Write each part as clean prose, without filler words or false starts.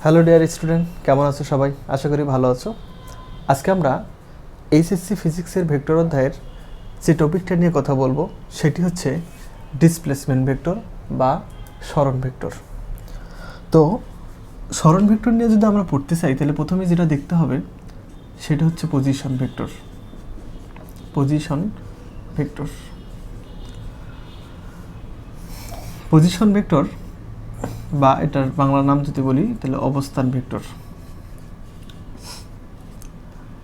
Hello dear student, কেমন আছো সবাই? আশা করি ভালো আছো। আজকে আমরা এইচএসসি ফিজিক্সের ভেক্টর অধ্যায়ের যে টপিকটা নিয়ে কথা বলবো সেটি হচ্ছে ডিসপ্লেসমেন্ট ভেক্টর বা সরণ ভেক্টর। তো সরণ ভেক্টর নিয়ে যদি আমরা পড়তে চাই তাহলে প্রথমে যেটা দেখতে হবে সেটা হচ্ছে position vector. Position vector position vector বা এটার বাংলা নাম যদি বলি তাহলে অবস্থান ভেক্টর।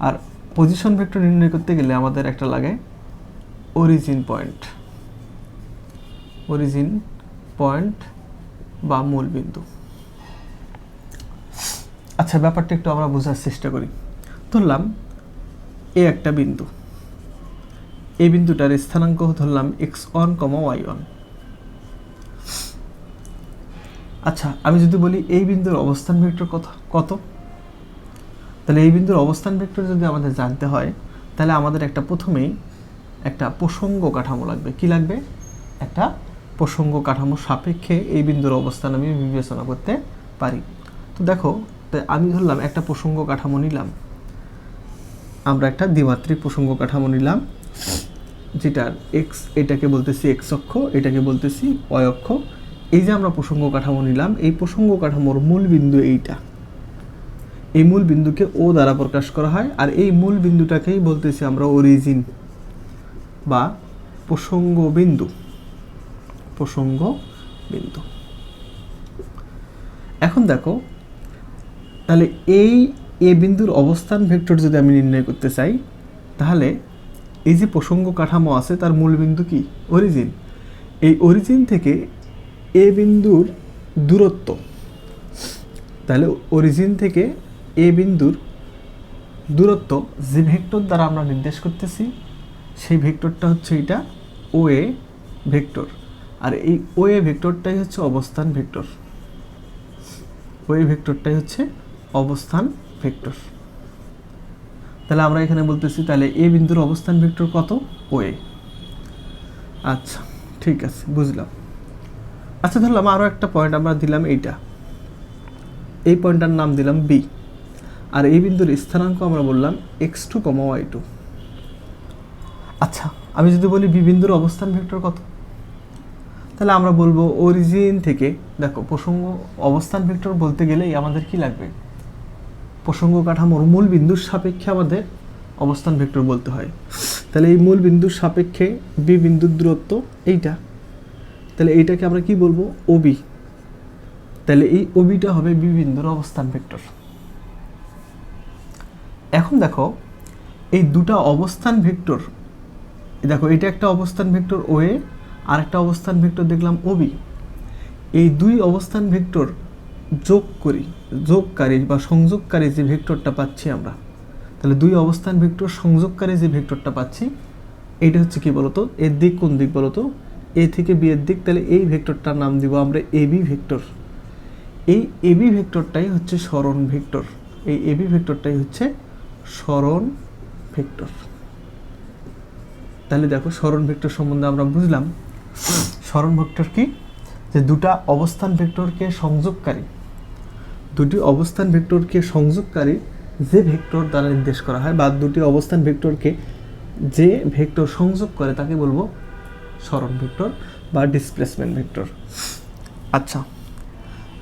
আর পজিশন ভেক্টর নির্ণয় করতে গেলে আমাদের একটা লাগে অরিজিন পয়েন্ট বা মূল বিন্দু। আচ্ছা, ব্যাপারটা একটু আমরা বোঝার চেষ্টা করি। ধরলাম এ একটা বিন্দু, এই বিন্দুটার স্থানাঙ্ক ধরলাম x1, y1। আচ্ছা, আমি যদি বলি এই বিন্দুর অবস্থান ভেক্টর কত, তাহলে এই বিন্দুর অবস্থান ভেক্টর যদি আমাদের জানতে হয় তাহলে আমাদের প্রথমেই একটা প্রসঙ্গ কাঠামো লাগবে। কি লাগবে? একটা প্রসঙ্গ কাঠামো সাপেক্ষে এই বিন্দুর অবস্থান আমি বিবেচনা করতে পারি। তো দেখো, আমি ধরলাম একটা প্রসঙ্গ কাঠামো নিলাম, আমরা একটা দ্বিমাত্রিক প্রসঙ্গ কাঠামো নিলাম, যেটার এক্স এটাকে বলতেছি এক্স অক্ষ, এটাকে বলতেছি ওয়াই অক্ষ। এই যে আমরা প্রসঙ্গ কাঠামো নিলাম, এই প্রসঙ্গ কাঠামোর মূল বিন্দু এইটা, এই মূল বিন্দুকে ও দ্বারা প্রকাশ করা হয়। আর এই মূল বিন্দুটাকেই বলতেছি আমরা অরিজিন বা প্রসঙ্গ বিন্দু। এখন দেখো, তাহলে এই এ বিন্দুর অবস্থান ভেক্টর যদি আমি নির্ণয় করতে চাই তাহলে এই যে প্রসঙ্গ কাঠামো আছে তার মূল বিন্দু কি? অরিজিন। এই অরিজিন থেকে এ বিন্দুর দূরত্ব, তাহলে অরিজিন থেকে এ বিন্দুর দূরত্ব যে ভেক্টর দ্বারা আমরা নির্দেশ করতেছি সেই ভেক্টরটা হচ্ছে এটা ওএ ভেক্টর। আর এই ওএ ভেক্টরটাই হচ্ছে অবস্থান ভেক্টর। ওএ ভেক্টরটাই হচ্ছে অবস্থান ভেক্টর। তাহলে আমরা এখানে বলতেছি তাহলে এ বিন্দুর অবস্থান ভেক্টর কত? ওএ। আচ্ছা, ঠিক আছে, বুঝলাম। আচ্ছা, ধরলাম আরও একটা পয়েন্ট আমরা দিলাম এইটা, এই পয়েন্টটার নাম দিলাম বি। আর এই বিন্দুর স্থানাঙ্ক আমরা বললাম x2, y2। আচ্ছা, আমি যদি বলি বি বিন্দুর অবস্থান ভেক্টর কত, তাহলে আমরা বলবো অরিজিন থেকে, দেখো প্রসঙ্গ অবস্থান ভেক্টর বলতে গেলেই আমাদের কি লাগবে? প্রসঙ্গ কাঠামোর মূল বিন্দুর সাপেক্ষে আমাদের অবস্থান ভেক্টর বলতে হয়। তাহলে এই মূল বিন্দুর সাপেক্ষে বি বিন্দুর দূরত্ব এইটা, তাহলে এইটাকে আমরা কি বলবো? ওবি। তাহলে এই ওবিটা হবে বি বিন্দুর অবস্থান ভেক্টর। এখন দেখো, এই দুটা অবস্থান ভেক্টর, দেখো এটা একটা অবস্থান ভেক্টর ওএ, আর একটা অবস্থান ভেক্টর দেখলাম ওবি। এই দুই অবস্থান ভেক্টর যোগকারী বা সংযোগকারী যে ভেক্টরটা পাচ্ছি আমরা, তাহলে দুই অবস্থান ভেক্টর সংযোগকারী যে ভেক্টরটা পাচ্ছি এইটা হচ্ছে কি বলতো? এর দিক কোন দিক বলতো? এ থেকে বি এর দিক। তাহলে এই ভেক্টরটার নাম দিব আমরা এবি ভেক্টর। এই এবি ভেক্টরটাই হচ্ছে সরণ ভেক্টর। এই এবি ভেক্টরটাই হচ্ছে সরণ ভেক্টর। তাহলে দেখো, সরণ ভেক্টর সম্বন্ধে আমরা বুঝলাম। সরণ ভেক্টর কি? যে দুটা অবস্থান ভেক্টরকে সংযোগকারী, দুটি অবস্থান ভেক্টরকে সংযোগকারী যে ভেক্টর দ্বারা নির্দেশ করা হয়, বা দুটি অবস্থান ভেক্টরকে যে ভেক্টর সংযোগ করে তাকে বলবো সরণ ভেক্টর বা ডিসপ্লেসমেন্ট ভেক্টর। আচ্ছা,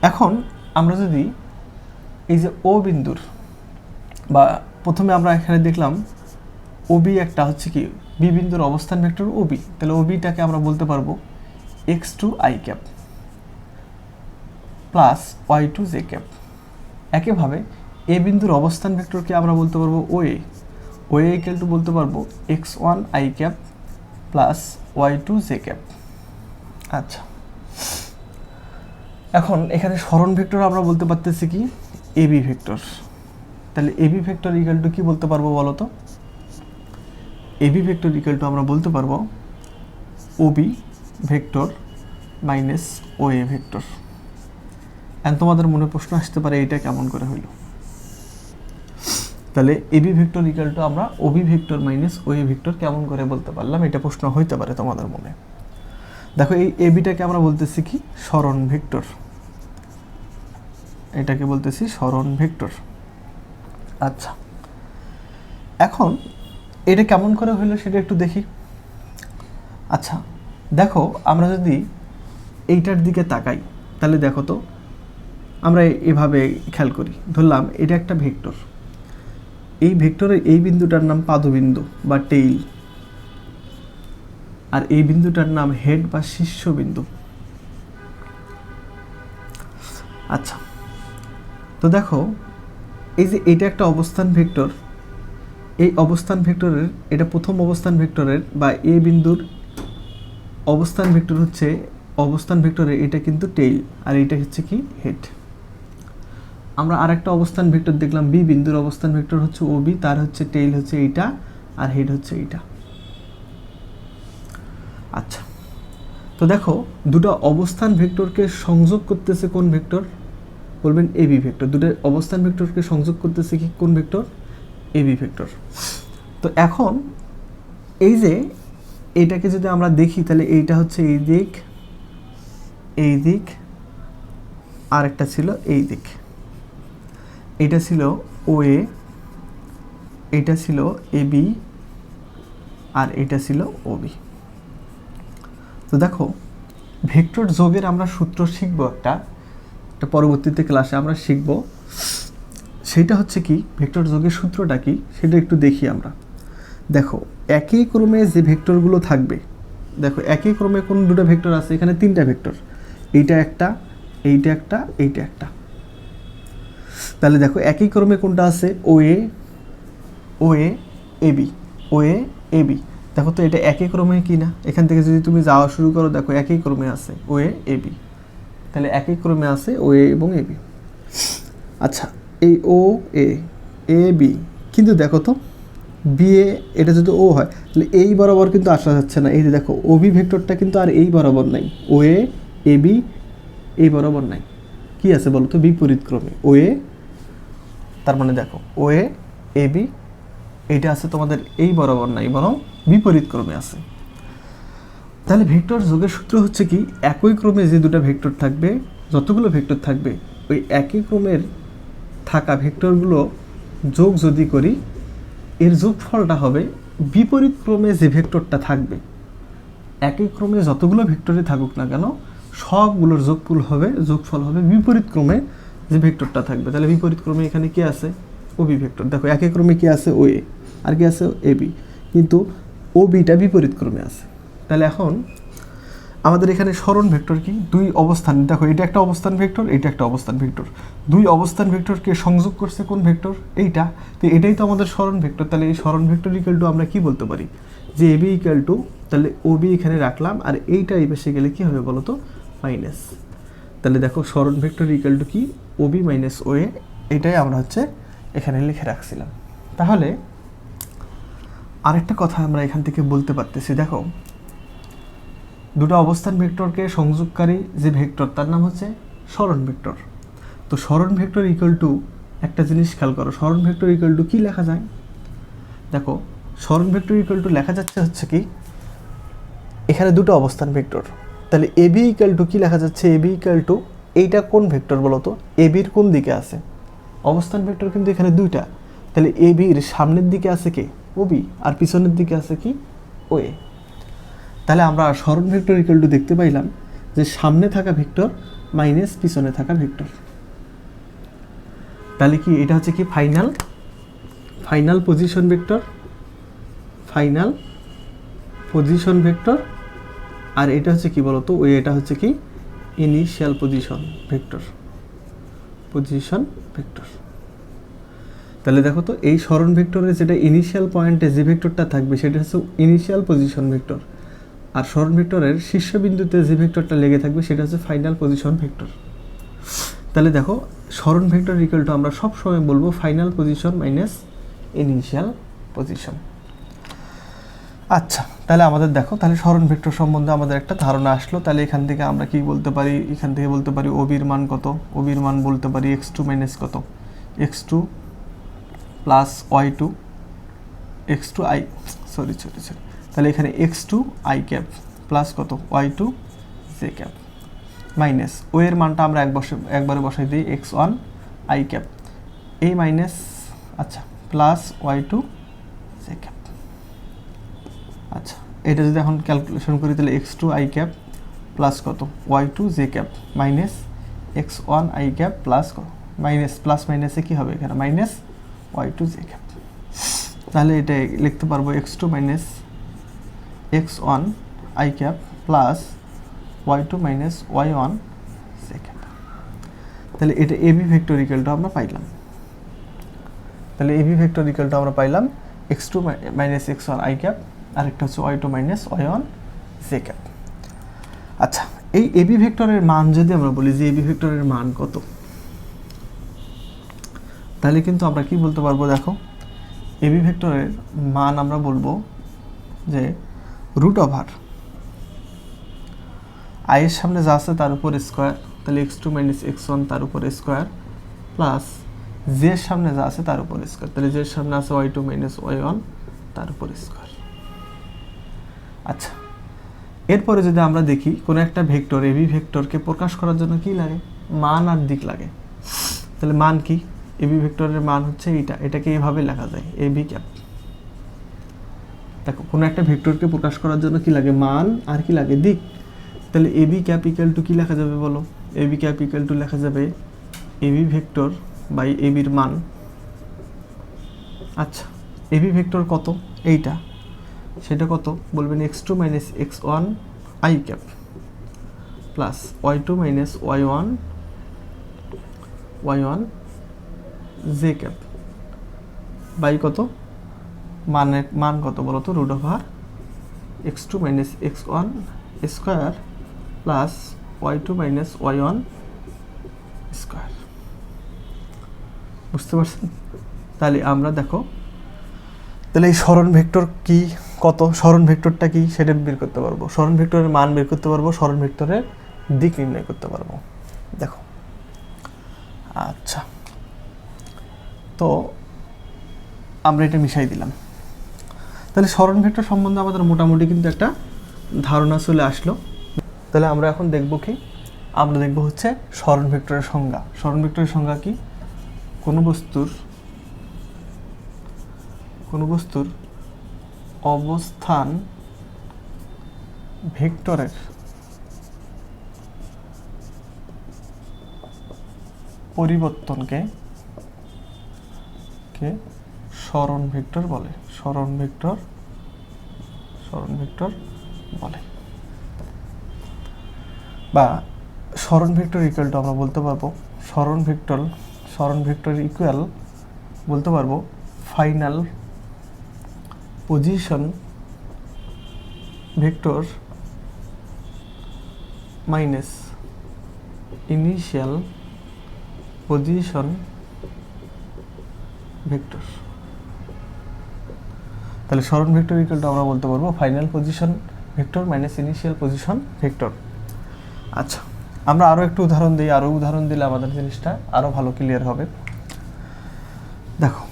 এখন আমরা যদি এই যে ও বিন্দুর, বা প্রথমে আমরা এখানে দেখলাম ওবি একটা হচ্ছে কি বি বিন্দুর অবস্থান ভেক্টর ওবি, তাহলে ওবিটাকে আমরা বলতে পারবো x2 i cap plus y2 j cap. একইভাবে এ বিন্দুর অবস্থান ভেক্টরকে আমরা বলতে পারবো ওএ ইকুয়াল টু বলতে পারবো x1 i cap plus y2 j cap. আচ্ছা, এখন এখানে সরণ ভেক্টর আমরা বলতে পারতেছি কি? AB vector. তাহলে এবি ভেক্টর ইকুয়াল টু কি বলতে পারবো বলো তো? এবি ভেক্টর ইকুয়াল টু আমরা বলতে পারবো OB vector minus OA vector. এখন তোমাদের মনে প্রশ্ন আসতে পারে এটা কেমন করে হইল? তাহলে এবি ভেক্টর ইকুয়াল টু আমরা OB vector minus OA vector কেমন করে বলতে পারলাম, এটা প্রশ্ন হইতে পারে তোমাদের মনে। দেখো, এই এবিটাকে আমরা বলতেছি কি? সরণ ভেক্টর। এটাকে বলতেছি সরণ ভেক্টর। আচ্ছা, এখন এটা কেমন করে হলো সেটা একটু দেখি। আচ্ছা দেখো, আমরা যদি এইটার দিকে তাকাই তাহলে দেখো তো, আমরা এভাবে খেয়াল করি, ধরলাম এটা একটা ভেক্টর, এই ভেক্টরের এই বিন্দুটার নাম পাদবিন্দু বা টেইল, আর এই বিন্দুটার নাম হেড বা শীর্ষবিন্দু। আচ্ছা, তো দেখো এই যে এটা একটা অবস্থান ভেক্টর, এই অবস্থান ভেক্টরের, এটা প্রথম অবস্থান ভেক্টরের বা এ বিন্দুর অবস্থান ভেক্টর হচ্ছে, অবস্থান ভেক্টরে এটা কিন্তু টেইল, আর এটা হচ্ছে কি হেড। আমরা আরেকটা অবস্থান ভেক্টর দেখলাম, বি বিন্দুর অবস্থান ভেক্টর হচ্ছে ওবি, তার হচ্ছে টেইল হচ্ছে এইটা আর হেড হচ্ছে এইটা। আচ্ছা, তো দেখো দুটো অবস্থান ভেক্টরকে সংযোগ করতেছে কোন ভেক্টর? বলবেন এবি ভেক্টর। দুটো অবস্থান ভেক্টরকে সংযোগ করতেছে কি কোন ভেক্টর? AB vector. তো এখন এই যে এইটাকে যদি আমরা দেখি তাহলে এইটা হচ্ছে এই দিক, এই দিক, আর একটা ছিল এই দিক, এটা ছিল ওএ, এটা ছিল এবি, আর এটা ছিল ওবি। তো দেখো ভেক্টর যোগের আমরা সূত্র শিখবো একটা পরবর্তীতে ক্লাসে আমরা শিখব। সেটা হচ্ছে কি, ভেক্টর যোগের সূত্রটা কি সেটা একটু দেখি আমরা। দেখো একই ক্রমে যে ভেক্টরগুলো থাকবে, দেখো একই ক্রমে কোন দুটো ভেক্টর আছে, এখানে তিনটা ভেক্টর, এইটা একটা, এইটা একটা, এইটা একটা। তাহলে দেখো একই ক্রমে কোনটা আছে, OA, OA AB, OA AB. দেখো তো এটা একই ক্রমে কি না, এখান থেকে যদি তুমি যাওয়া শুরু করো দেখো একই ক্রমে আছে ওএ এবি, তাহলে একই ক্রমে আছে ওএ এবং এবি। আচ্ছা, এই ও এ বি, কিন্তু দেখো তো বি এ, এটা যদি ও হয় তাহলে এই বরাবর কিন্তু আসা যাচ্ছে না। এই যে দেখো ওবি ভেক্টরটা কিন্তু আর এই বরাবর নাই, ও এ বি এই বরাবর নাই, কি আছে বলো তো, বিপরীত ক্রমে ও এ, তার মানে দেখো ও এ বি এইটা আছে তোমাদের এই বরাবর নাই, বরং বিপরীত ক্রমে আছে। তাহলে ভেক্টর যোগের সূত্র হচ্ছে কি, একই ক্রমে যে দুটো ভেক্টর থাকবে, যতগুলো ভেক্টর থাকবে, ওই একই ক্রমের থাকা ভেক্টরগুলো যোগ যদি করি, এর যোগফলটা হবে বিপরীত ক্রমে যে ভেক্টরটা থাকবে। একই ক্রমে যতগুলো ভেক্টরে থাকুক না কেন, সবগুলোর যোগফল হবে বিপরীত ক্রমে যে ভেক্টরটা থাকবে। তাহলে বিপরীত ক্রমে এখানে কি আছে, ওবি ভেক্টর। দেখো একই ক্রমে কি আছে, ও এ, আর কি আছে এবি, কিন্তু ও বিটা বিপরীত ক্রমে আছে। তাহলে এখন আমাদের এখানে সরণ ভেক্টর কি, দুই অবস্থান, দেখো এটা একটা অবস্থান ভেক্টর, এটা একটা অবস্থান ভেক্টর, দুই অবস্থান ভেক্টরকে সংযোগ করছে কোন ভেক্টর, এইটা। তো এটাই তো আমাদের সরণ ভেক্টর। তাহলে এই সরণ ভেক্টর ইকুয়াল টু আমরা কি বলতে পারি, যে এবি ইকুয়াল টু, তাহলে ওবি এখানে রাখলাম, আর এইটা এই পাশে গেলে কি হবে বলো তো, মাইনাস। তাহলে দেখো সরণ ভেক্টর ইকুয়াল টু কি, ওবি মাইনাস ও এ, এটাই আমরা হচ্ছে এখানে লিখে রাখছিলাম। তাহলে আরেকটা কথা আমরা এখান থেকে বলতে পারতেছি, দেখো দুটো অবস্থান ভেক্টরকে সংযোগকারী যে ভেক্টর তার নাম হচ্ছে সরণ ভেক্টর। তো সরণ ভেক্টর ইকুয়াল টু, একটা জিনিস খেয়াল করো, সরণ ভেক্টর ইকুয়াল টু কি লেখা যায়, দেখো সরণ ভেক্টর ইকুয়াল টু লেখা যাচ্ছে হচ্ছে কি, এখানে দুটো অবস্থান ভেক্টর, তাহলে এবি ইকুয়াল টু কি লেখা যাচ্ছে, এবি ইকুয়াল টু, এইটা কোন ভেক্টর বলো তো, এবির কোন দিকে আছে, অবস্থান ভেক্টর কিন্তু এখানে দুইটা, তাহলে এবির সামনের দিকে আছে কে, ওবি, আর পিছনের দিকে আছে কি, ওএ। তাহলে আমরা সরণ ভেক্টর ইকুয়াল টু দেখতে পাইলাম যে সামনে থাকা ভেক্টর মাইনাস পিছনে থাকা ভেক্টর। তাহলে কি এটা হচ্ছে কি final position vector, final position vector, আর এটা হচ্ছে কি বলতো, ওই এটা হচ্ছে কি initial position vector, position vector. তাহলে দেখো তো এই সরণ ভেক্টরের যেটা ইনিশিয়াল পয়েন্টে যে ভেক্টরটা থাকবে সেটা হচ্ছে ইনিশিয়াল পজিশন ভেক্টর, আর সরণ ভেক্টরের শীর্ষবিন্দুতে যে ভেক্টরটা লেগে থাকবে সেটা হচ্ছে ফাইনাল পজিশন ভেক্টর। তাহলে দেখো সরণ ভেক্টর ইকুয়াল টু আমরা সব সময় বলবো final position minus initial position. আচ্ছা, তাহলে আমাদের দেখো, তাহলে সরণ ভেক্টর সম্বন্ধে আমাদের একটা ধারণা আসলো। তাহলে এখান থেকে আমরা কি বলতে পারি, এখান থেকে বলতে পারি ওবির মান কত, ওবির মান বলতে পারি x2 মাইনাস কত, x2 plus y2, x2 i, sorry, তাহলে এখানে x2 i ক্যাপ প্লাস কত, y2 j ক্যাপ। মাইনাস ও এর মানটা আমরা একবারে বসাই দিই x1 i ক্যাপ, এই মাইনাস আচ্ছা প্লাস y2 j ক্যাপ। আচ্ছা এটা যদি এখন ক্যালকুলেশন করি তাহলে x2 i ক্যাপ প্লাস কত y2 j cap minus x1 i cap plus minus plus মাইনাসে কী হবে এখানে মাইনাস y2 j ক্যাপ। তাহলে এটা লিখতে পারবো x2 minus x1 i cap plus y2 minus y1 j cap. তাহলে এটা এবি ভেক্টরিক্যালটা আমরা পাইলাম। তাহলে এবি ভেক্টরিক্যালটা আমরা পাইলাম x2 minus x1 i cap আর একটা হচ্ছে y2 minus y1 j cap. আচ্ছা এই এবি ভেক্টরের মান যদি আমরা বলি যে এবি ভেক্টরের মান কত, তাহলে কিন্তু আমরা কি বলতে পারবো, দেখো এবি ভেক্টরের মান আমরা বলবো যে রুট ওভার আই এর সামনে যা আছে তার উপর স্কোয়ার, তাহলে x2 মাইনাস x1 তার উপর স্কোয়ার প্লাস j এর সামনে যা আছে তার উপর স্কোয়ার, তাহলে j এর সামনে আছে y2 মাইনাস y1 তার উপর স্কোয়ার। আচ্ছা এরপরে যদি আমরা দেখি কোনো একটা ভেক্টর এবি ভেক্টরকে প্রকাশ করার জন্য কি লাগে, মান আর দিক লাগে। তাহলে মান কি, এবি ভেক্টরের মান হচ্ছে এইটা, এটাকে এইভাবে লেখা যায় এবি ক্যাপ। দেখো কোনো একটা ভেক্টরকে প্রকাশ করার জন্য কি লাগে, মান আর কি লাগে, দিক। তাহলে এবি ক্যাপ ইকুয়াল টু কি লেখা যাবে বলো, এবি ক্যাপ ইকুয়াল টু লেখা যাবে এবি ভেক্টর বাই এবির মান। আচ্ছা এবি ভেক্টর কত, এইটা, সেটা কত বলবেন x2 minus x1 i cap plus y2 minus y1 j cap by কত, মান কত বলো তো, root over x2 minus x1 square plus y2 minus y1 square. বুঝতে পারছেন? তাহলে আমরা দেখো তাহলে এই সরণ ভেক্টর কি, কত সরণ ভেক্টরটা কি সেটা বের করতে পারবো, সরণ ভেক্টরের মান বের করতে পারবো, সরণ ভেক্টরের দিক নির্ণয় করতে পারবো। দেখো আচ্ছা তো আমরা এটা মিশাই দিলাম। তাহলে সরণ ভেক্টর সম্বন্ধে আমাদের মোটামুটি কিন্তু একটা ধারণা চলে আসলো। তাহলে আমরা এখন দেখব কি, আমরা দেখব হচ্ছে সরণ ভেক্টরের সংজ্ঞা। সরণ ভেক্টরের সংজ্ঞা কি, কোনো বস্তুর অবস্থান ভেক্টরের পরিবর্তনকে সরণ ভেক্টর বলে, সরণ ভেক্টর বলে। বা সরণ ভেক্টর ইকুয়াল টু আমরা বলতে পারবো সরণ ভেক্টর ইকুয়াল বলতে পারবো final position vector minus initial position vector. তাহলে সরণ ভেক্টর ইকুয়াল টু আমরা বলতে পারবো final position vector minus initial position vector. আচ্ছা আমরা আরও একটু উদাহরণ দিই, আরও উদাহরণ দিলে আমাদের জিনিসটা আরও ভালো ক্লিয়ার হবে। দেখো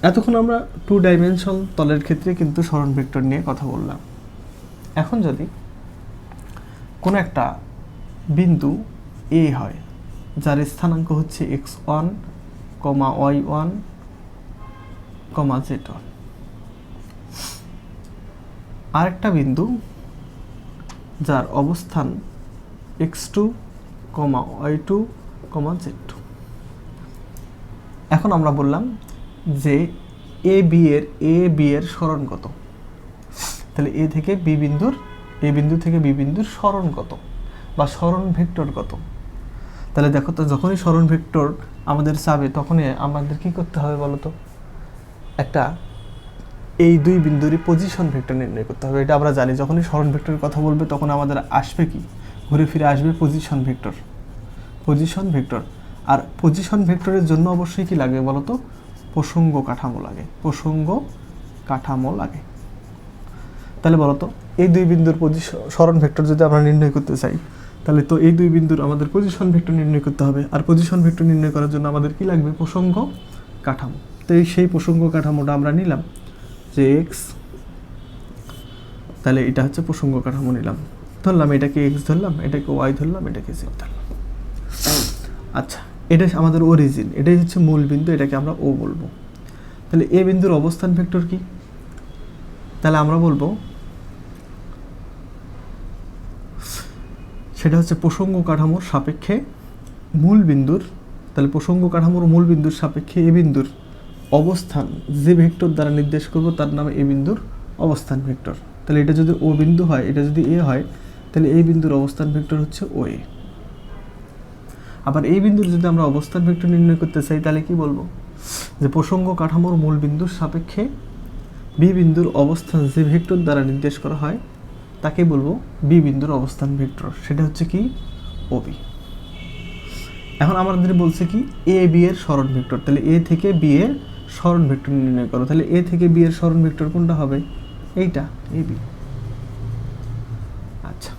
এতক্ষণ আমরা 2 ডাইমেনশন তলের ক্ষেত্রে কিন্তু সরণ ভেক্টর নিয়ে কথা বললাম। এখন যদি কোনো একটা বিন্দু এ হয় যার স্থানাঙ্ক হচ্ছে x1, y1, z1, আরেকটা বিন্দু যার অবস্থান x2, y2, z2। এখন আমরা বললাম যে এ বি এর সরণ কত, তাহলে এ বিন্দু থেকে বি বিন্দুর সরণ কত বা সরণ ভেক্টর কত। তাহলে দেখো তো যখনই সরণ ভেক্টর আমাদের চাবে তখনই আমাদের কি করতে হবে বলো তো, একটা এই দুই বিন্দুরই পজিশন ভেক্টর নির্ণয় করতে হবে। এটা আমরা জানি, যখনই সরণ ভেক্টরের কথা বলবে তখন আমাদের আসবে কি, ঘুরে ফিরে আসবে পজিশন ভেক্টর। আর পজিশন ভেক্টরের জন্য অবশ্যই কি লাগবে বলো তো, প্রসঙ্গ কাঠামো লাগে। তাহলে বলো তো এই দুই বিন্দুর সরণ ভেক্টর যদি আমরা নির্ণয় করতে চাই, তাহলে তো এই দুই বিন্দুর আমাদের পজিশন ভেক্টর নির্ণয় করতে হবে। আর পজিশন ভেক্টর নির্ণয় করার জন্য আমাদের কি লাগবে, প্রসঙ্গ কাঠামো। তো সেই প্রসঙ্গ কাঠামোটা আমরা নিলাম যে এক্স, তাহলে এটা হচ্ছে প্রসঙ্গ কাঠামো নিলাম। ধরলাম এটাকে এক্স ধরলাম, এটাকে ওয়াই ধরলাম, এটাকে জেড ধরলাম। আচ্ছা, এটা আমাদের অরিজিন, এটাই হচ্ছে মূল বিন্দু, এটাকে আমরা ও বলবো। তাহলে এ বিন্দুর অবস্থান ভেক্টর কি? তাহলে আমরা বলবো সেটা হচ্ছে প্রসঙ্গ কাঠামোর সাপেক্ষে মূল বিন্দুর, তাহলে প্রসঙ্গ কাঠামোর মূল বিন্দুর সাপেক্ষে এ বিন্দুর অবস্থান যে ভেক্টর দ্বারা নির্দেশ করব তার নাম এ বিন্দুর অবস্থান ভেক্টর। তাহলে এটা যদি ও বিন্দু হয়, এটা যদি এ হয়, তাহলে এই বিন্দুর অবস্থান ভেক্টর হচ্ছে ও এ। আবার এই বিন্দুর যদি আমরা অবস্থান ভেক্টর নির্ণয় করতে চাই তাহলে কি বলবো, যে প্রসঙ্গ কাঠামোর মূল বিন্দুর সাপেক্ষে বি বিন্দুর অবস্থান যে ভেক্টর দ্বারা নির্দেশ করা হয় তাকে বলবো বি বিন্দুর অবস্থান ভেক্টর, সেটা হচ্ছে কি ওবি। এখন আমাদের বলছে কি এ বি এর সরণ ভেক্টর, তাহলে এ থেকে বি এর সরণ ভেক্টর নির্ণয় করো। তাহলে এ থেকে বি এর সরণ ভেক্টর কোনটা হবে? এইটা, এ বি। আচ্ছা,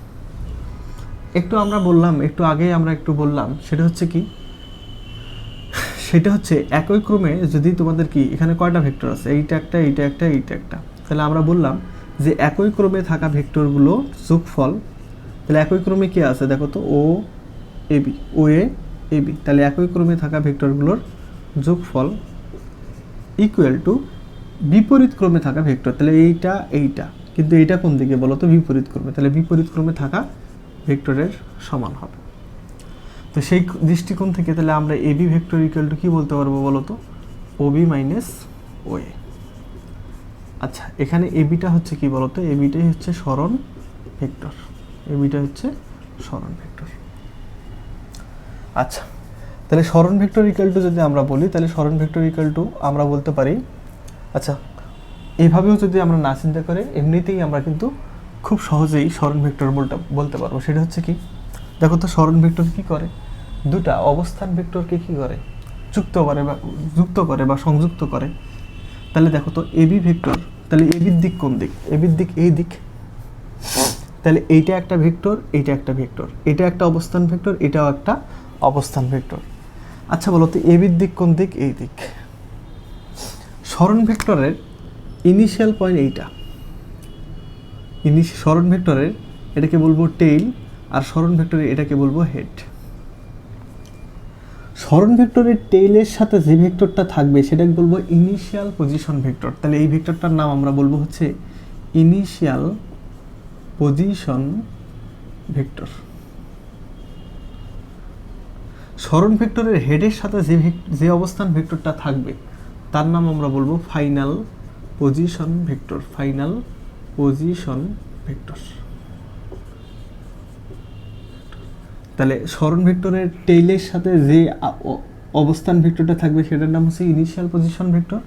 একটু আমরা বললাম, একটু আগে আমরা একটু বললাম, সেটা হচ্ছে কি, সেটা হচ্ছে একই ক্রমে যদি তোমাদের কি এখানে কয়টা ভেক্টর আছে, এইটা একটা, এইটা একটা, এইটা একটা, তাহলে আমরা বললাম যে একই ক্রমে থাকা ভেক্টরগুলো যোগফল, তাহলে একই ক্রমে কি আছে দেখো তো, ও A B, O A B, তাহলে একই ক্রমে থাকা ভেক্টরগুলোর যোগফল ইকুয়াল টু বিপরীত ক্রমে থাকা ভেক্টর। তাহলে এইটা এইটা, কিন্তু এইটা কোন দিকে বলো তো, বিপরীত ক্রমে, তাহলে বিপরীত ক্রমে থাকা ভেক্টরের সমান হবে। তো সেই দৃষ্টিকোণ থেকে তাহলে আমরা A B vector equal two কী বলতে পারবো বলো তো, ও বি মাইনাস ও এ। আচ্ছা, এখানে এ বিটা হচ্ছে কি বলো তো, এ বিটাই হচ্ছে সরণ ভেক্টর, এ বিটা হচ্ছে সরণ ভেক্টর। আচ্ছা, তাহলে সরণ ভেক্টর ইকুয়াল টু যদি আমরা বলি, তাহলে সরণ ভেক্টর ইকুয়াল টু আমরা বলতে পারি, আচ্ছা এইভাবেও যদি আমরা না চিন্তা করে এমনিতেই আমরা কিন্তু খুব সহজেই সরণ ভেক্টর বলতে পারবো। সেটা হচ্ছে কি, দেখো তো সরণ ভেক্টর কি করে, দুটা অবস্থান ভেক্টরকে কি করে, যুক্ত করে বা সংযুক্ত করে। তাহলে দেখো তো এবি ভেক্টর, তাহলে এবির দিক কোন দিক, এবির দিক এই দিক, তাহলে এইটা একটা ভেক্টর, এইটা একটা ভেক্টর, এটা একটা অবস্থান ভেক্টর, এটাও একটা অবস্থান ভেক্টর। আচ্ছা বলো তো এবির দিক কোন দিক, এই দিক। সরণ ভেক্টরের ইনিশিয়াল পয়েন্ট এইটা, সরণ ভেক্টরের এটাকে বলবো টেইল, আর সরণ ভেক্টরের এটাকে বলবো হেড। সরণ ভেক্টরের টেইলের সাথে যে ভেক্টরটা থাকবে সেটাকে বলবো ইনিশিয়াল পজিশন ভেক্টর। তাহলে এই ভেক্টরটার নাম আমরা বলবো হচ্ছে ইনিশিয়াল পজিশন ভেক্টর। সরণ ভেক্টরের হেডের সাথে যে অবস্থান ভেক্টরটা থাকবে তার নাম আমরা বলবো final position vector, final position vector. তাহলে সরণ ভেক্টরের টেইলের সাথে যে অবস্থান ভেক্টরটা থাকবে সেটার নাম হচ্ছে ইনিশিয়াল পজিশন ভেক্টর,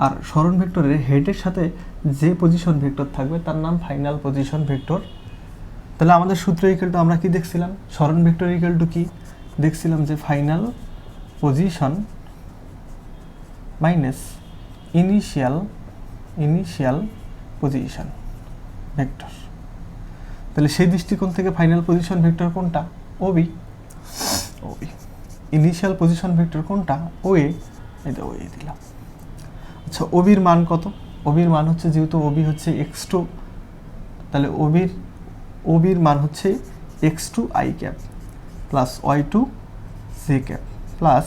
আর সরণ ভেক্টরের হেডের সাথে যে পজিশন ভেক্টর থাকবে তার নাম ফাইনাল পজিশন ভেক্টর। তাহলে আমাদের সূত্র ইকুয়াল টু আমরা কি দেখছিলাম, সরণ ভেক্টর ইকুয়াল টু কি দেখছিলাম, যে final position minus initial position vector. তাহলে সেই দৃষ্টিকোণ থেকে ফাইনাল পজিশন ভেক্টর কোনটা, OB, OB. Initial position vector কোনটা, ওএ, এটা ওএ দিলাম। আচ্ছা, ওবির মান কত, ওবির মান হচ্ছে, যেহেতু ওবি হচ্ছে x2, তাহলে ওবির মান হচ্ছে x2 i cap plus y2 j cap plus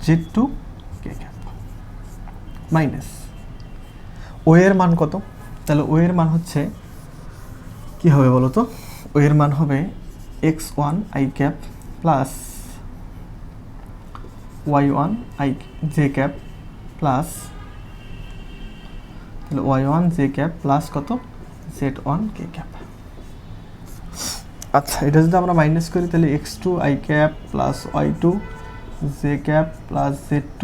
z2 k cap minus ও এর মান কত, তাহলে ও এর মান হচ্ছে কি হবে বলো তো, ও এর মান হবে x1 i cap plus y1 i j cap plus, তাহলে y1 j ক্যাপ প্লাস কত, z1 k ক্যাপ। আচ্ছা, এটা যদি আমরা মাইনাস করি তাহলে x2 i cap plus y2 j cap plus z2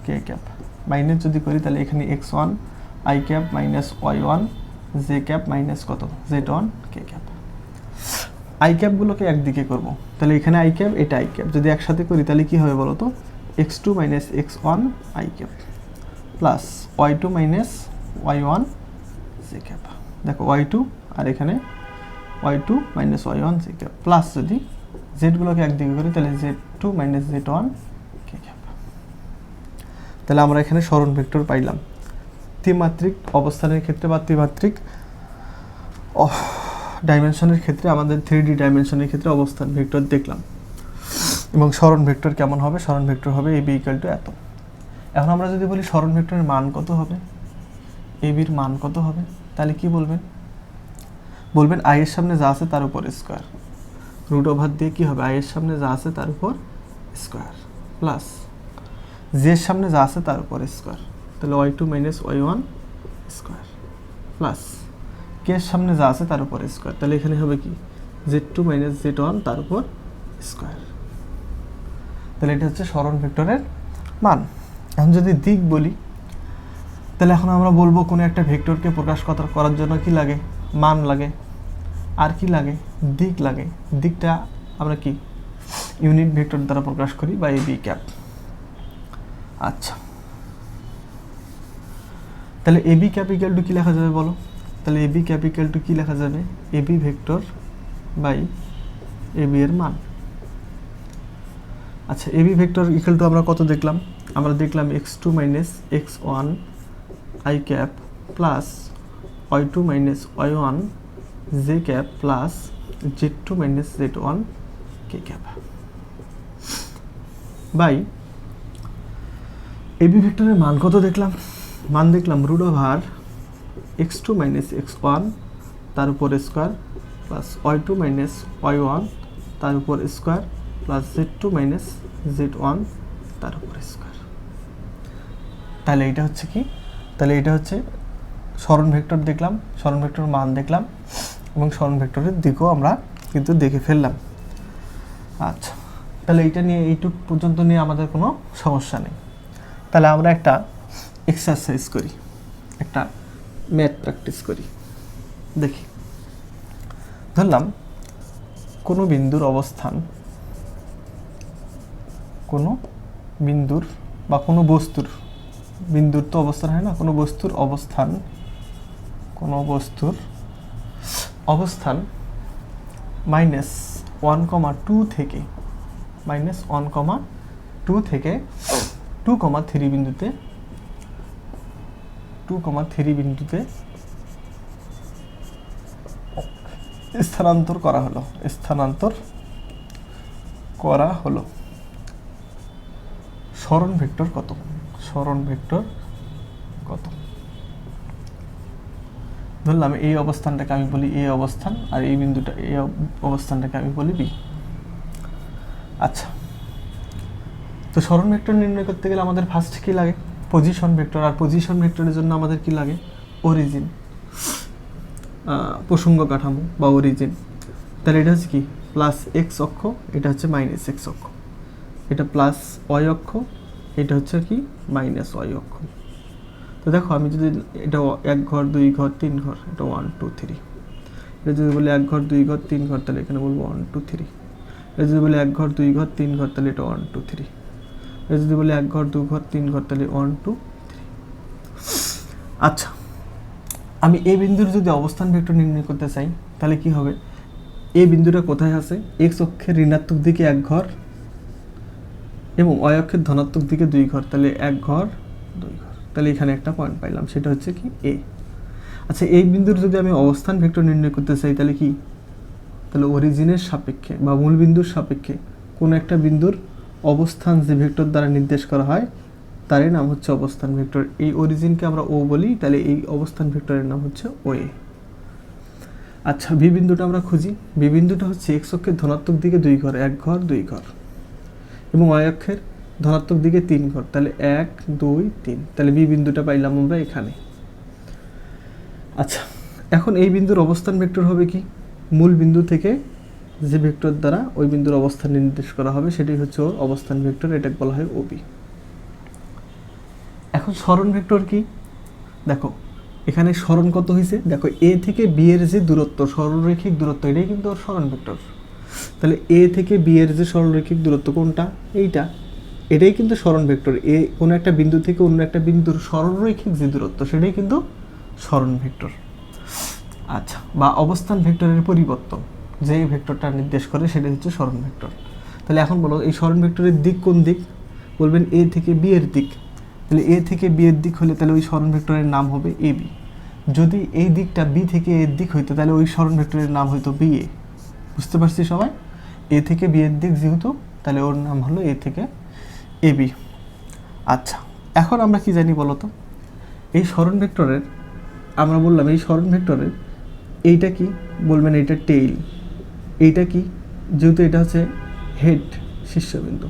k cap, minus যদি করি তাহলে এখানে x1 i cap minus y1 j cap minus কত, z1 k ক্যাপ। আই ক্যাপগুলোকে একদিকে করব, তাহলে এখানে আই ক্যাপ, এটা আই ক্যাপ, যদি একসাথে করি তাহলে কি হবে বলো তো, x2 minus x1 i cap plus y2 minus y1 j cap. দেখো y2 আর এখানে y2 minus y1 j cap plus যদি জেডগুলোকে একদিকে করি তাহলে z2 minus z1 k cap. তাহলে আমরা এখানে সরণ ভেক্টর পাইলাম। ত্রিমাত্রিক অবস্থানের ক্ষেত্রে বা ত্রিমাত্রিক ডাইমেনশনের ক্ষেত্রে আমাদের 3D ডাইমেনশনের ক্ষেত্রে অবস্থান ভেক্টর দেখলাম এবং সরণ ভেক্টর কেমন হবে, সরণ ভেক্টর হবে AB ইকুয়াল টু এত। এখন আমরা যদি বলি সরণ ভেক্টরের মান কত হবে, ABর মান কত হবে, তাহলে কি বলবেন, বলবেন আই এর সামনে যা আছে তার উপর স্কোয়ার, রুট ওভার দিয়ে কি হবে, আই এর সামনে যা আছে তার উপর স্কোয়ার প্লাস জি এর সামনে যা আছে তার উপর স্কোয়ার, তাহলে y2 minus y1 square plus কে এর সামনে যা আছে তার উপর স্কোয়ার, তাহলে এখানে হবে কি z2 মাইনাস z1 তার উপর স্কোয়ার। তাহলে এটা হচ্ছে সরণ ভেক্টরের মান। এখন যদি দিক বলি, তাহলে এখন আমরা বলবো কোনো একটা ভেক্টরকে প্রকাশ করার জন্য কি লাগে, মান লাগে, আর কি লাগে, দিক লাগে। দিকটা আমরা কি ইউনিট ভেক্টর দ্বারা প্রকাশ করি বা এবি ক্যাপ। আচ্ছা, তাহলে এবি ক্যাপ ইকুয়াল টু কি লেখা যাবে বলো, তাহলে এবি ক্যাপ ইকুয়াল টু কি লেখা যাবে, এবি ভেক্টর বাই এবি এর মান। আচ্ছা, এবি ভেক্টর ইকুয়াল টু আমরা কত দেখলাম, আমরা দেখলাম x2 minus x1 i cap plus y2 minus y1 j cap plus z2 minus z1 k cap by AB ভেক্টরের মান কত দেখলাম, মান দেখলাম root over x2 minus x1 তার উপর square plus y2 minus y1 তার উপর square plus z2 minus z1 তার উপর স্কোয়ার। তাহলে এটা হচ্ছে কি, তাহলে এটা হচ্ছে সরণ ভেক্টর দেখলাম, সরণ ভেক্টরের মান দেখলাম এবং সরণ ভেক্টরের দিকও আমরা কিন্তু দেখে ফেললাম। আচ্ছা, তাহলে এইটা নিয়ে এইটুক পর্যন্ত নিয়ে আমাদের কোনো সমস্যা নেই। তাহলে আমরা একটা এক্সারসাইজ করি, একটা ম্যাথ প্র্যাকটিস করি। দেখি, ধরলাম কোনো বিন্দুর অবস্থান, কোনো বিন্দুর বা কোনো বস্তুর, বিন্দুর তো অবস্থান হয় না, কোনো বস্তুর অবস্থান, কোনো বস্তুর অবস্থান -1,2 থেকে -1,2 থেকে 2,3 বিন্দুতে 2,3 বিন্দুতে স্থানান্তর করা হলো, স্থানান্তর করা হলো। সরণ ভেক্টর কত, সরণ ভেক্টর কত, ধরলাম এই অবস্থানটাকে আমি বলি এ অবস্থান আর এই বিন্দুটা এই অবস্থানটাকে আমি বলি বি। আচ্ছা, তো সরণ ভেক্টর নির্ণয় করতে গেলে আমাদের ফার্স্ট কি লাগে, পজিশন ভেক্টর, আর পজিশন ভেক্টরের জন্য আমাদের কি লাগে, অরিজিন, প্রসঙ্গ কাঠামো বা অরিজিন। তাহলে এটা হচ্ছে কি প্লাস এক্স অক্ষ, এটা হচ্ছে মাইনাস এক্স অক্ষ, এটা প্লাস ওয়াই অক্ষ, এটা হচ্ছে কি মাইনাস ওয়াই অক্ষ। তো দেখো আমি যদি এটা 1 ঘর 2 ঘর 3 ঘর, এটা 1 2 3, এটা যদি বলি 1 ঘর 2 ঘর 3 ঘর, তাহলে এখানে বলবো 1 2 3। এটা যদি বলি 1 ঘর 2 ঘর 3 ঘর, তাহলে এটা 1 2 3। এটা যদি বলি 1 ঘর 2 ঘর 3 ঘর, তাহলে 1 2 3। আচ্ছা, আমি এই বিন্দুর যদি অবস্থান ভেক্টর নির্ণয় করতে চাই, তাহলে কি হবে, এই বিন্দুটা কোথায় আছে, এক্স অক্ষের ঋণাত্মক দিকে 1 ঘর এবং ওয়াই অক্ষের ধনাত্মক দিকে 2 ঘর, তাহলে 1 ঘর 2 ঘর, তাহলে এখানে একটা পয়েন্ট পাইলাম, সেটা হচ্ছে কি এ। আচ্ছা, এই বিন্দুর যদি আমি অবস্থান ভেক্টর নির্ণয় করতে চাই, তাহলে কি, তাহলে অরিজিনের সাপেক্ষে বা মূল বিন্দুর সাপেক্ষে কোনো একটা বিন্দুর অবস্থান যে ভেক্টর দ্বারা নির্দেশ করা হয় তারই নাম হচ্ছে অবস্থান ভেক্টর। এই অরিজিনকে আমরা ও বলি, তাহলে এই অবস্থান ভেক্টরের নাম হচ্ছে ও এ। আচ্ছা, বি বিন্দুটা আমরা খুঁজি, বি বিন্দুটা হচ্ছে এক্স অক্ষের ধনাত্মক দিকে 2 ঘর, 1 ঘর 2 ঘর, এবং ওয়াই অক্ষের ধনাত্মক দিকে 3 ঘর, তাহলে 1 2 3, তাহলে বি বিন্দুটা পাইলাম আমরা এখানে। আচ্ছা, এখন এই বিন্দুর অবস্থান ভেক্টর হবে কি, মূল বিন্দু থেকে যে ভেক্টর দ্বারা ওই বিন্দুর অবস্থান নির্দেশ করা হবে সেটাই হচ্ছে ওর অবস্থান ভেক্টর, এটাকে বলা হয় ওবি। এখন সরণ ভেক্টর কি, দেখো এখানে সরণ কত হয়েছে, দেখো এ থেকে বি এর যে দূরত্ব, সরলরৈখিক দূরত্ব, এটাই কিন্তু ওর সরণ ভেক্টর। তাহলে এ থেকে বি এর যে সরলরৈখিক দূরত্ব কোনটা, এইটা, এটাই কিন্তু সরণ ভেক্টর। এ কোনো একটা বিন্দু থেকে অন্য একটা বিন্দুর সরলরৈখিক যে দূরত্ব, সেটাই কিন্তু সরণ ভেক্টর। আচ্ছা, বা অবস্থান ভেক্টরের পরিবর্তন যে ভেক্টরটা নির্দেশ করে সেটাই হচ্ছে সরণ ভেক্টর। তাহলে এখন বলো এই সরণ ভেক্টরের দিক কোন দিক, বলবেন এ থেকে বি এর দিক। তাহলে এ থেকে বি এর দিক হলে তাহলে ওই সরণ ভেক্টরের নাম হবে এবি। যদি এই দিকটা বি থেকে এর দিক হইতো তাহলে ওই সরণ ভেক্টরের নাম হইতো বি এ। বুঝতে পারছি সবাই? এ থেকে বি এর দিক যেহেতু, তাহলে ওর নাম হলো এ থেকে এ বি। আচ্ছা, এখন আমরা কি জানি বলো তো? এই সরণ ভেক্টরের, আমরা বললাম এই সরণ ভেক্টরের এইটা কি বলবেন, এইটা টেইল, এইটা কি, যেহেতু এটা হচ্ছে হেড, শীর্ষবিন্দু।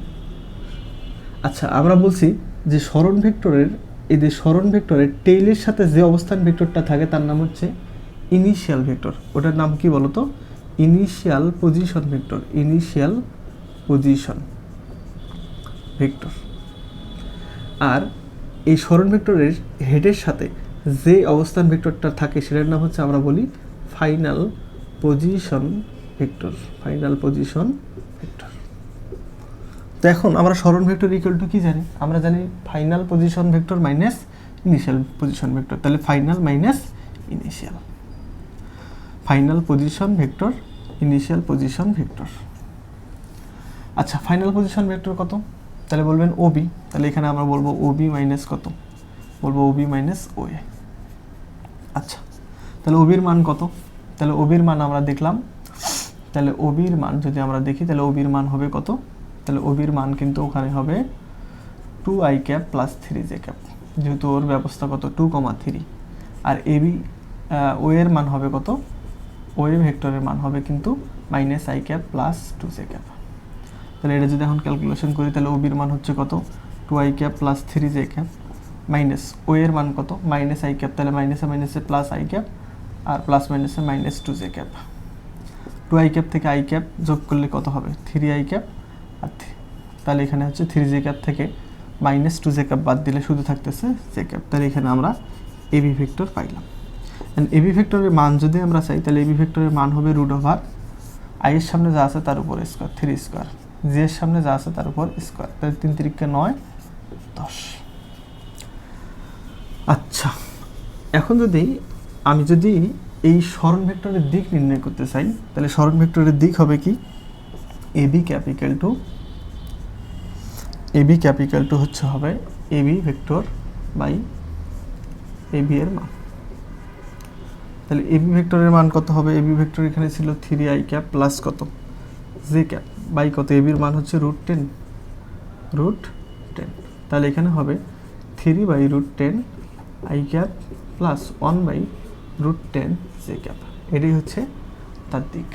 আচ্ছা, আমরা বলছি যে সরণ ভেক্টরের, এই যে সরণ ভেক্টরের টেইলের সাথে যে অবস্থান ভেক্টরটা থাকে তার নাম হচ্ছে ইনিশিয়াল ভেক্টর। ওটার নাম কি বলো তো? Initial position vector. Initial position vector. আর এই সরণ ভেক্টরের হেডের সাথে যে অবস্থান ভেক্টরটা থাকে সেটার নাম হচ্ছে, আমরা বলি final position vector. Final position vector. তো এখন আমরা সরণ ভেক্টর ইকুয়াল টু কি জানি? আমরা জানি final position vector minus initial position vector. তাহলে final minus initial, final position vector, initial position vector. আচ্ছা, ফাইনাল পজিশন ভেক্টর কত? তাহলে বলবেন ওবি। তাহলে এখানে আমরা বলবো ওবি মাইনাস কত? বলবো ওবি মাইনাস ওএ। আচ্ছা, তাহলে ওবির মান কত? তাহলে ওবির মান আমরা দেখলাম, তাহলে ওবির মান যদি আমরা দেখি তাহলে ওবির মান হবে কত? তাহলে ওবির মান কিন্তু ওখানে হবে 2i cap plus 3j cap, যেহেতু ওর ব্যবস্থা কত 2,3। আর এবি ও এর মান হবে কত? ও এ ভেক্টরের মান হবে কিন্তু minus i cap plus 2j cap. তাহলে এটা যদি এখন ক্যালকুলেশন করি তাহলে ওবির মান হচ্ছে কত? 2i cap plus 3j cap minus ও এর মান কত? মাইনাস আই ক্যাপ, তাহলে মাইনাসে মাইনাসে প্লাস আই ক্যাপ, আর প্লাস মাইনাসে minus 2j cap. 2i cap থেকে আই ক্যাপ যোগ করলে কত হবে? 3i cap. আর তাহলে এখানে হচ্ছে 3j ক্যাপ থেকে মাইনাস 2j ক্যাপ বাদ দিলে শুধু থাকতেছে j ক্যাপ। তাহলে এখানে আমরা এবি ভেক্টর পাইলাম। এন্ড এবি ভেক্টরের মান যদি আমরা চাই তাহলে এবি ভেক্টরের মান হবে রুট ওভার আই এর সামনে যা আছে তার উপর স্কোয়ার, 3 স্কোয়ার, জে এর সামনে যা আছে তার উপর স্কোয়ার। তাহলে 3 3 9 10। আচ্ছা, এখন আমি যদি এই সরণ ভেক্টরের দিক নির্ণয় করতে চাই তাহলে সরণ ভেক্টরের দিক হবে কি? এবি ক্যাপিটাল টু হচ্ছে হবে এবি ভেক্টর বাই এবি এর মান। তাহলে এবি ভেক্টরের মান কত হবে? এবি ভেক্টর এখানে ছিল 3i ক্যাপ প্লাস কত? j ক্যাপ বাই কত? এবির মান হচ্ছে √10। তাহলে এখানে হবে 3/√10 i cap plus 1/√10 j cap. এটাই হচ্ছে তার দিক।